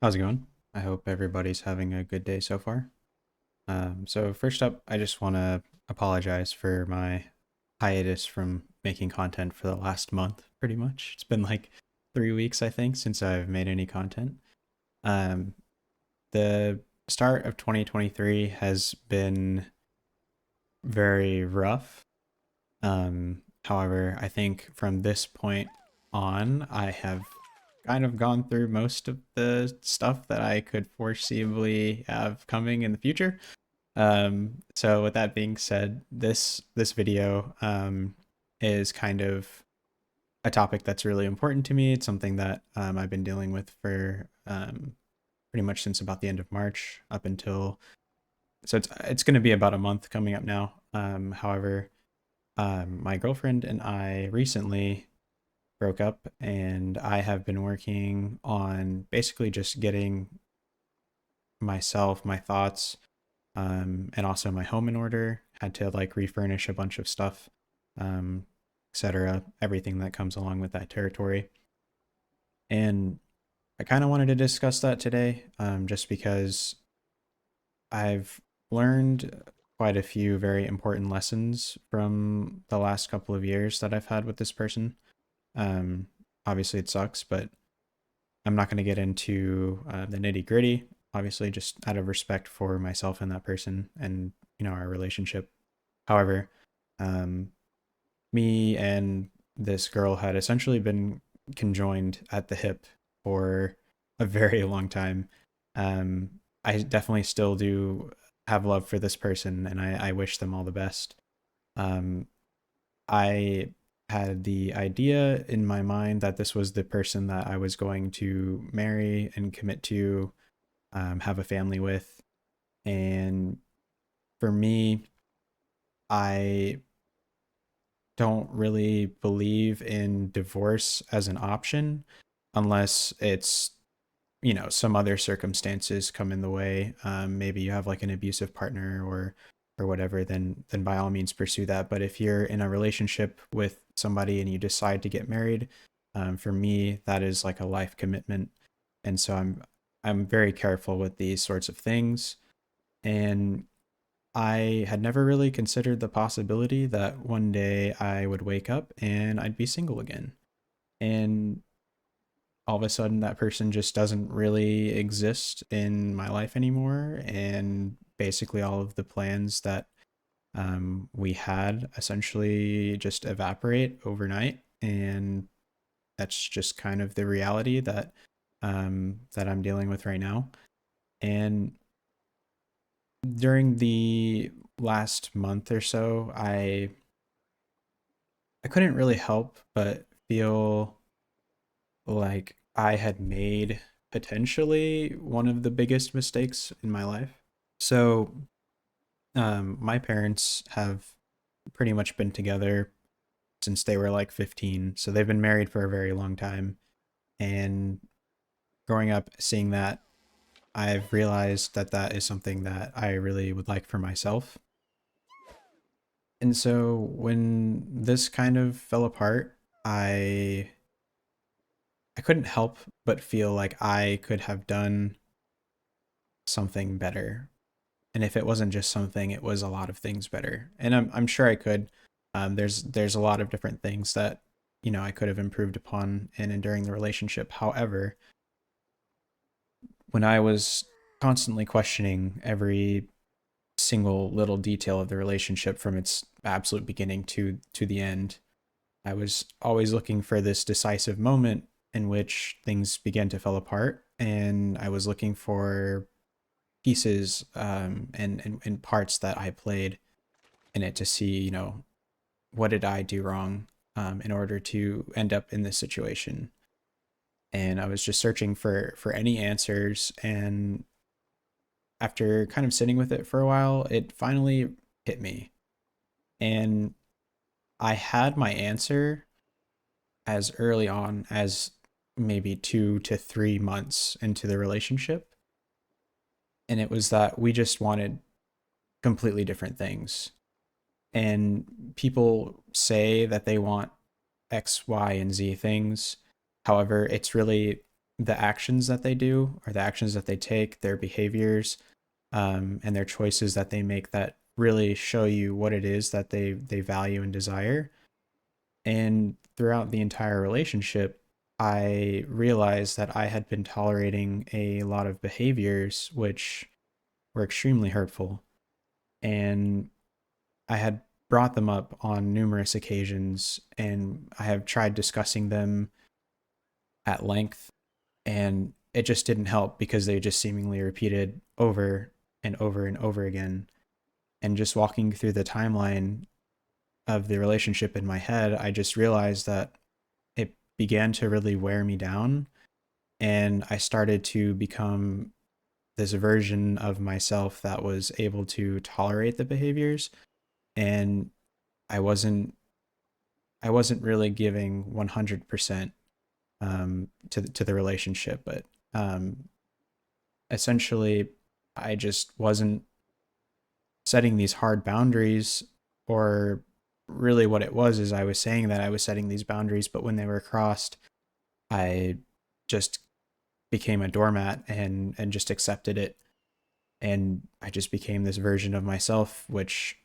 How's it going? I hope everybody's having a good day so far. So first up, I just want to apologize for my hiatus from making content for the last month, pretty much. It's been like 3 weeks, I think, since I've made any content. Um, the start of 2023 has been very rough. However, I think from this point on, I have kind of gone through most of the stuff that I could foreseeably have coming in the future. So with that being said, this video is kind of a topic that's really important to me. It's something that I've been dealing with for pretty much since about the end of March up until it's going to be about a month coming up now. However, my girlfriend and I recently broke up, and I have been working on basically just getting myself, my thoughts, and also my home in order. Had to like refurnish a bunch of stuff, etc. Everything that comes along with that territory. And I kind of wanted to discuss that today, just because I've learned quite a few very important lessons from the last couple of years that I've had with this person. Um, Obviously, it sucks, but I'm not going to get into the nitty gritty. Obviously, just out of respect for myself and that person, and our relationship. However, um, me and this girl had essentially been conjoined at the hip for a very long time. I definitely still do have love for this person, and I wish them all the best. Um, I had the idea in my mind that this was the person that I was going to marry and commit to, have a family with. And for me, I don't really believe in divorce as an option unless it's, some other circumstances come in the way. Maybe you have like an abusive partner or whatever, then by all means pursue that. But if you're in a relationship with somebody and you decide to get married, for me, that is like a life commitment. And so I'm very careful with these sorts of things. And I had never really considered the possibility that one day I would wake up and I'd be single again. And all of a sudden, that person just doesn't really exist in my life anymore. And basically, all of the plans that we had essentially just evaporate overnight. And that's just kind of the reality that I'm dealing with right now. And during the last month or so, I couldn't really help but feel like I had made potentially one of the biggest mistakes in my life. So, my parents have pretty much been together since they were like 15. So they've been married for a very long time. And growing up, seeing that, I've realized that that is something that I really would like for myself. And so when this kind of fell apart, I I couldn't help but feel like I could have done something better. And if it wasn't just something, it was a lot of things better. And I'm sure I could. There's a lot of different things that I could have improved upon in and during the relationship. However, when I was constantly questioning every single little detail of the relationship from its absolute beginning to the end, I was always looking for this decisive moment in which things began to fall apart, and I was looking for pieces and parts that I played in it to see, what did I do wrong in order to end up in this situation. And I was just searching for any answers. And after kind of sitting with it for a while, it finally hit me. And I had my answer as early on as maybe 2 to 3 months into the relationship. And it was that we just wanted completely different things. And people say that they want X, Y, and Z things. However, it's really the actions that they do or the actions that they take, their behaviors, and their choices that they make that really show you what it is that they value and desire. And throughout the entire relationship, I realized that I had been tolerating a lot of behaviors which were extremely hurtful. And I had brought them up on numerous occasions, and I have tried discussing them at length, and it just didn't help because they just seemingly repeated over and over and over again. And just walking through the timeline of the relationship in my head, I just realized that it began to really wear me down. And I started to become this version of myself that was able to tolerate the behaviors. And I wasn't I wasn't really giving 100% to the relationship, but um, essentially I just wasn't setting these hard boundaries. Or really what it was is I was saying that I was setting these boundaries, but when they were crossed, I just became a doormat and just accepted it. And I just became this version of myself, which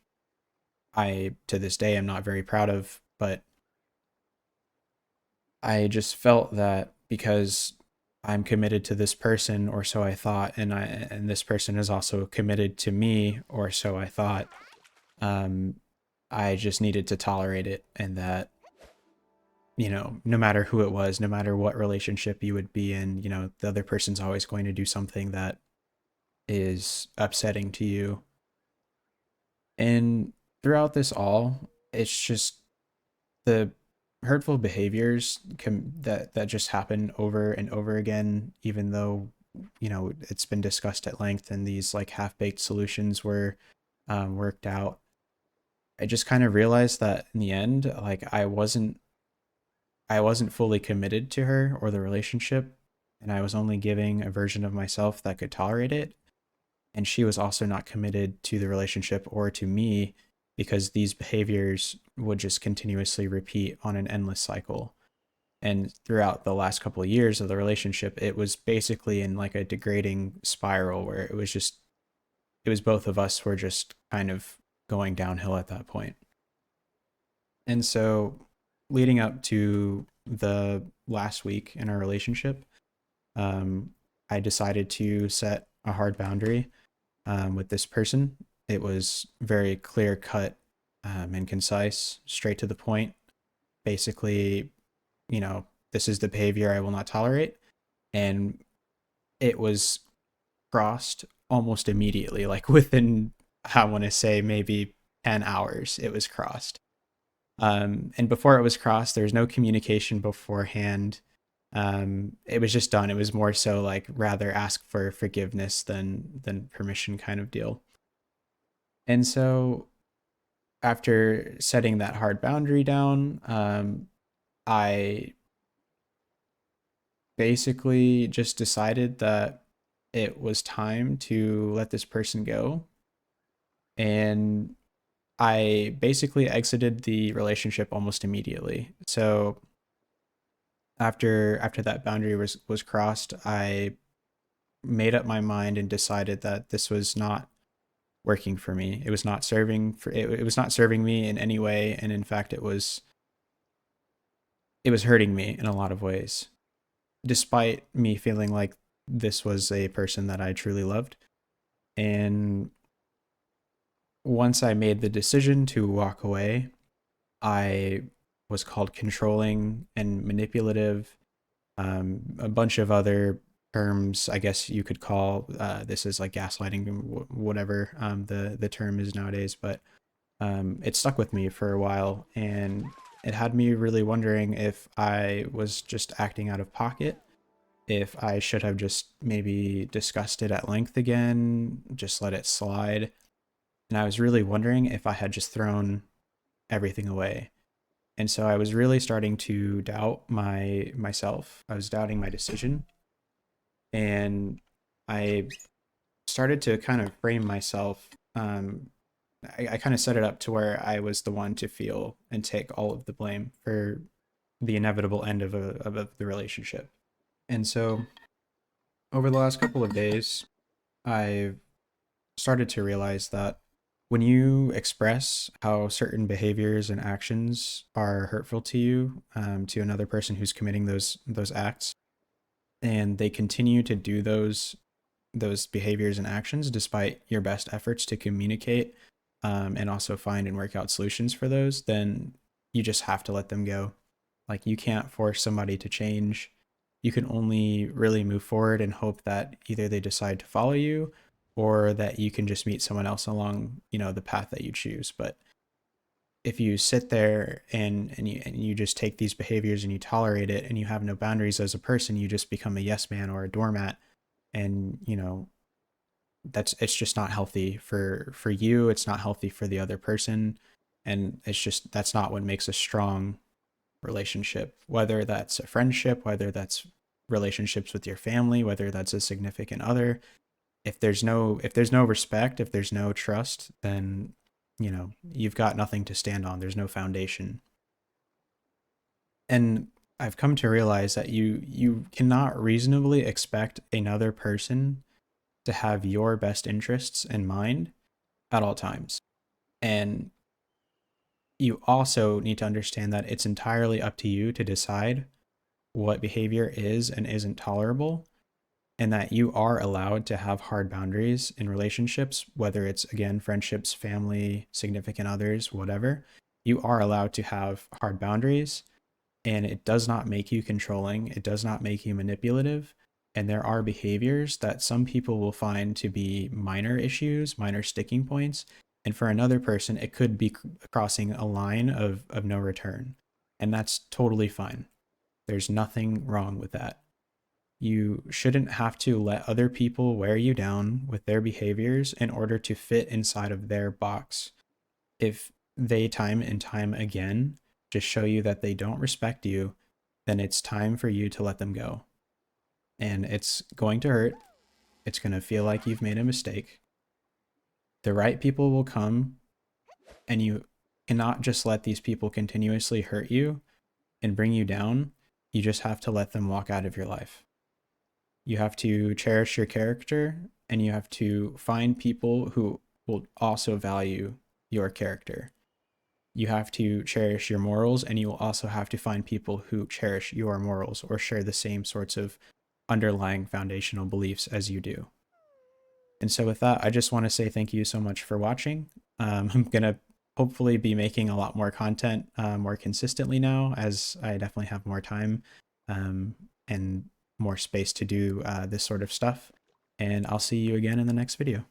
I to this day am not very proud of. But I just felt that because I'm committed to this person, or so I thought, and this person is also committed to me, or so I thought. Um, I just needed to tolerate it, and that, no matter who it was, no matter what relationship you would be in, the other person's always going to do something that is upsetting to you. And throughout this all, it's just the hurtful behaviors that just happen over and over again, even though it's been discussed at length and these like half-baked solutions were worked out. I just kind of realized that in the end, like I wasn't fully committed to her or the relationship, and I was only giving a version of myself that could tolerate it. And she was also not committed to the relationship or to me, because these behaviors would just continuously repeat on an endless cycle. And throughout the last couple of years of the relationship, it was basically in like a degrading spiral where it was both of us were just kind of going downhill at that point. And so leading up to the last week in our relationship, um, I decided to set a hard boundary with this person. It was very clear cut and concise, straight to the point. Basically, you know, this is the behavior I will not tolerate. And it was crossed almost immediately, like within, I want to say, maybe 10 hours, it was crossed. And before it was crossed, there was no communication beforehand. It was just done. It was more so like rather ask for forgiveness than permission kind of deal. And so after setting that hard boundary down, I basically just decided that it was time to let this person go. And I basically exited the relationship almost immediately. So after that boundary was crossed, I made up my mind and decided that this was not working for me. It was not it was not serving me in any way, and in fact it was hurting me in a lot of ways. Despite me feeling like this was a person that I truly loved. And once I made the decision to walk away, I was called controlling and manipulative, a bunch of other terms. I guess you could call this is like gaslighting, whatever the term is nowadays. But it stuck with me for a while, and it had me really wondering if I was just acting out of pocket, if I should have just maybe discussed it at length again, just let it slide. And I was really wondering if I had just thrown everything away. And so I was really starting to doubt myself. I was doubting my decision. And I started to kind of frame myself. I kind of set it up to where I was the one to feel and take all of the blame for the inevitable end of the relationship. And so over the last couple of days, I've started to realize that when you express how certain behaviors and actions are hurtful to you, to another person who's committing those acts, and they continue to do those behaviors and actions despite your best efforts to communicate, and also find and work out solutions for those, then you just have to let them go. Like, you can't force somebody to change. You can only really move forward and hope that either they decide to follow you or that you can just meet someone else along, the path that you choose. But if you sit there and you just take these behaviors and you tolerate it and you have no boundaries as a person, you just become a yes man or a doormat. And it's just not healthy for you. It's not healthy for the other person, and that's not what makes a strong relationship, whether that's a friendship, whether that's relationships with your family, whether that's a significant other. If there's no respect, if there's no trust, then you've got nothing to stand on. There's no foundation. And I've come to realize that you cannot reasonably expect another person to have your best interests in mind at all times. And you also need to understand that it's entirely up to you to decide what behavior is and isn't tolerable, and that you are allowed to have hard boundaries in relationships, whether it's, again, friendships, family, significant others, whatever. You are allowed to have hard boundaries, and it does not make you controlling. It does not make you manipulative. And there are behaviors that some people will find to be minor issues, minor sticking points. And for another person, it could be crossing a line of no return. And that's totally fine. There's nothing wrong with that. You shouldn't have to let other people wear you down with their behaviors in order to fit inside of their box. If they time and time again just show you that they don't respect you, then it's time for you to let them go. And it's going to hurt. It's going to feel like you've made a mistake. The right people will come, and you cannot just let these people continuously hurt you and bring you down. You just have to let them walk out of your life. You have to cherish your character, and you have to find people who will also value your character. You have to cherish your morals, and you will also have to find people who cherish your morals or share the same sorts of underlying foundational beliefs as you do. And so with that, I just want to say thank you so much for watching. I'm going to hopefully be making a lot more content more consistently now, as I definitely have more time and more space to do this sort of stuff. And I'll see you again in the next video.